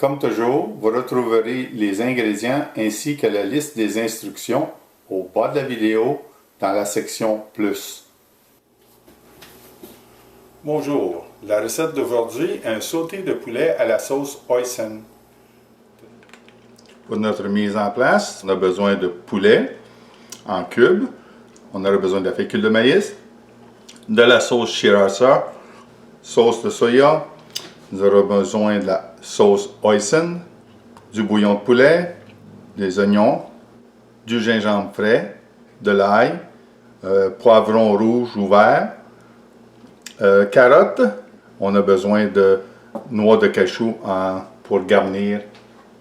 Comme toujours, vous retrouverez les ingrédients ainsi que la liste des instructions au bas de la vidéo dans la section Plus. Bonjour, la recette d'aujourd'hui est un sauté de poulet à la sauce hoisin. Pour notre mise en place, on a besoin de poulet en cubes, on aura besoin de la fécule de maïs, de la sauce sriracha, sauce de soya, nous aurons besoin de la sauce hoisin, du bouillon de poulet, des oignons, du gingembre frais, de l'ail, poivron rouge ou vert, carottes, on a besoin de noix de cajou pour garnir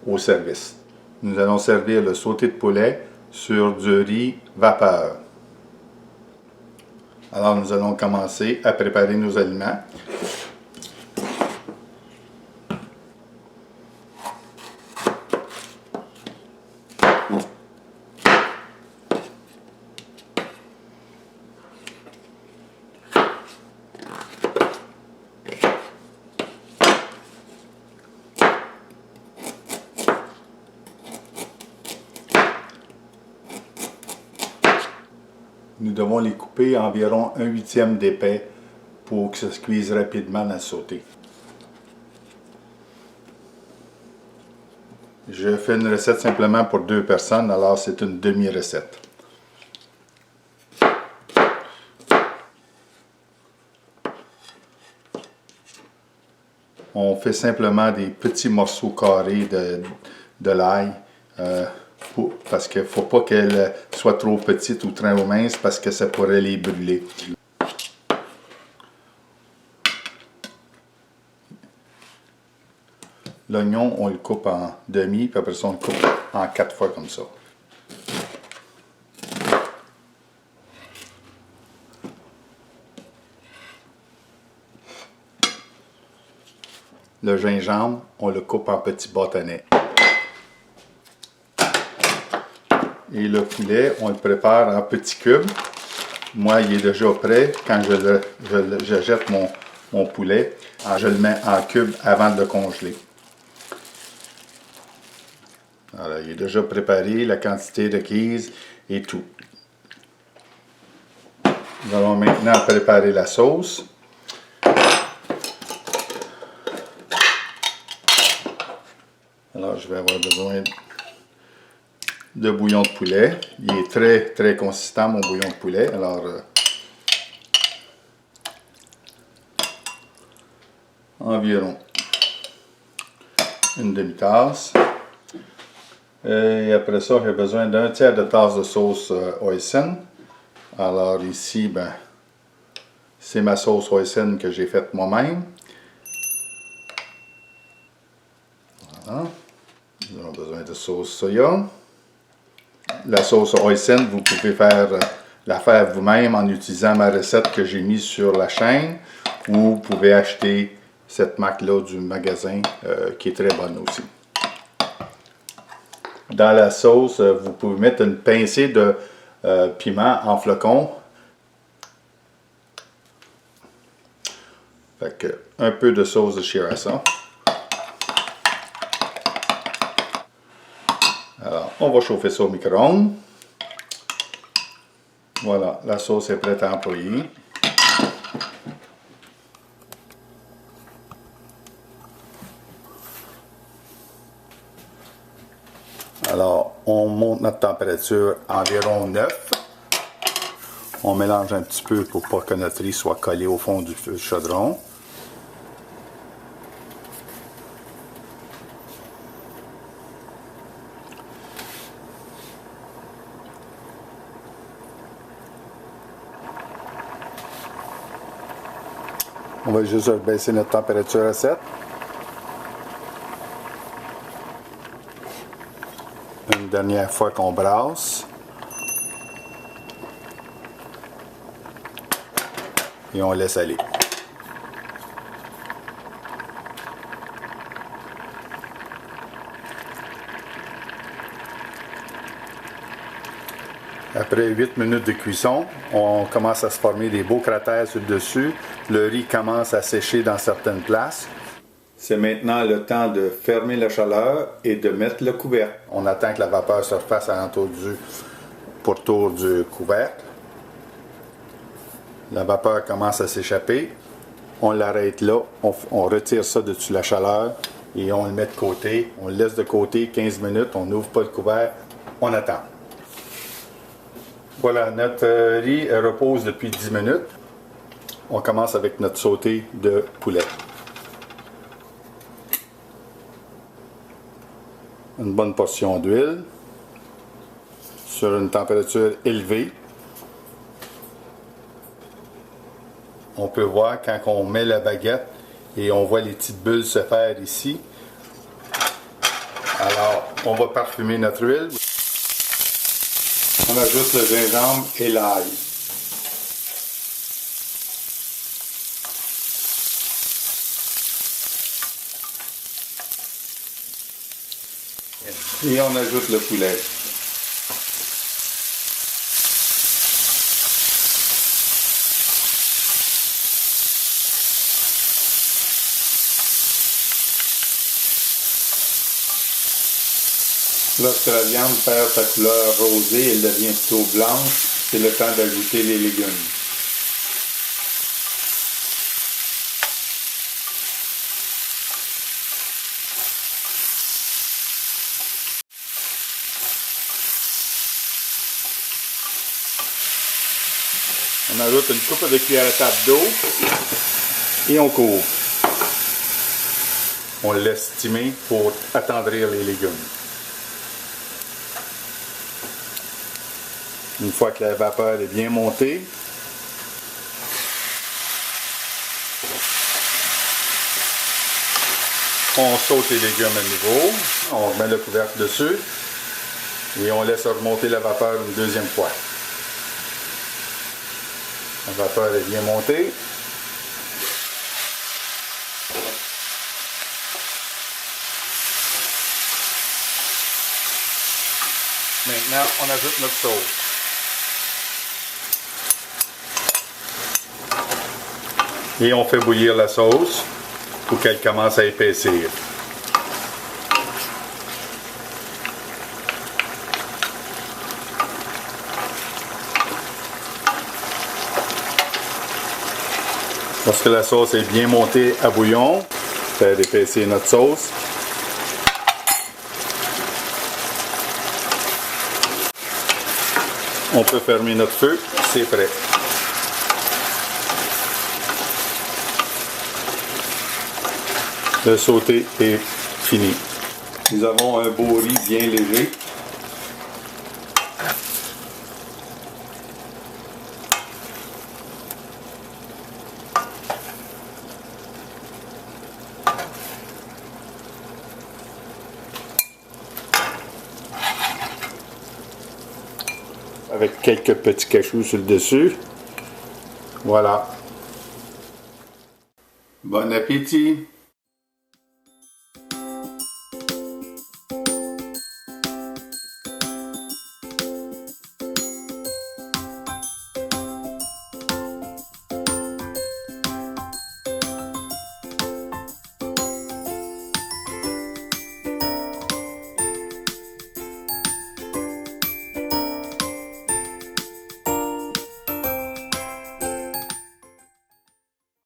au service. Nous allons servir le sauté de poulet sur du riz vapeur. Alors nous allons commencer à préparer nos aliments. Nous devons les couper environ 1/8 d'épais pour que ça se cuise rapidement dans le sauté. Je fais une recette simplement pour 2 personnes, alors c'est une demi-recette. On fait simplement des petits morceaux carrés de l'ail. Parce qu'il ne faut pas qu'elle soit trop petite ou trop mince parce que ça pourrait les brûler. L'oignon, on le coupe en demi, puis après ça, on le coupe en 4 fois comme ça. Le gingembre, on le coupe en petits bâtonnets. Et le poulet, on le prépare en petits cubes. Moi, il est déjà prêt. Quand je jette mon poulet, je le mets en cubes avant de le congeler. Alors, il est déjà préparé, la quantité requise et tout. Nous allons maintenant préparer la sauce. Alors, je vais avoir besoin de bouillon de poulet. Il est très consistant, mon bouillon de poulet. Alors, environ une demi-tasse. Et après ça, j'ai besoin d'un tiers de tasse de sauce hoisin. Alors ici, c'est ma sauce hoisin que j'ai faite moi-même. Voilà. Nous avons besoin de sauce soya. La sauce hoisin, vous pouvez la faire vous-même en utilisant ma recette que j'ai mise sur la chaîne, ou vous pouvez acheter cette marque-là du magasin qui est très bonne aussi. Dans la sauce, vous pouvez mettre une pincée de piment en flocons. Fait que un peu de sauce de sriracha. Alors, on va chauffer ça au micro-ondes. Voilà, la sauce est prête à employer. Alors, on monte notre température à environ 9. On mélange un petit peu pour pas que notre riz soit collé au fond du chaudron. On va juste baisser notre température à 7. Une dernière fois qu'on brasse. Et on laisse aller. Après 8 minutes de cuisson, on commence à se former des beaux cratères sur le dessus. Le riz commence à sécher dans certaines places. C'est maintenant le temps de fermer la chaleur et de mettre le couvercle. On attend que la vapeur se refasse alentour du pourtour du couvercle. La vapeur commence à s'échapper. On l'arrête là, on retire ça de dessus la chaleur et on le met de côté. On le laisse de côté 15 minutes, on n'ouvre pas le couvercle, on attend. Voilà, notre riz repose depuis 10 minutes. On commence avec notre sauté de poulet. Une bonne portion d'huile sur une température élevée. On peut voir quand on met la baguette et on voit les petites bulles se faire ici. Alors, on va parfumer notre huile. On ajoute le gingembre et l'ail. Et on ajoute le poulet. Lorsque la viande perd sa couleur rosée, elle devient plutôt blanche, c'est le temps d'ajouter les légumes. On ajoute une coupe de cuillère à table d'eau et on couvre. On le laisse steamer pour attendrir les légumes. Une fois que la vapeur est bien montée, on saute les légumes à nouveau, on remet le couvercle dessus et on laisse remonter la vapeur une deuxième fois. La vapeur est bien montée. Maintenant, on ajoute notre sauce. Et on fait bouillir la sauce pour qu'elle commence à épaissir. Lorsque la sauce est bien montée à bouillon, faire épaissir notre sauce. On peut fermer notre feu, c'est prêt. Le sauté est fini. Nous avons un beau riz bien léger. Avec quelques petits cachous sur le dessus. Voilà. Bon appétit!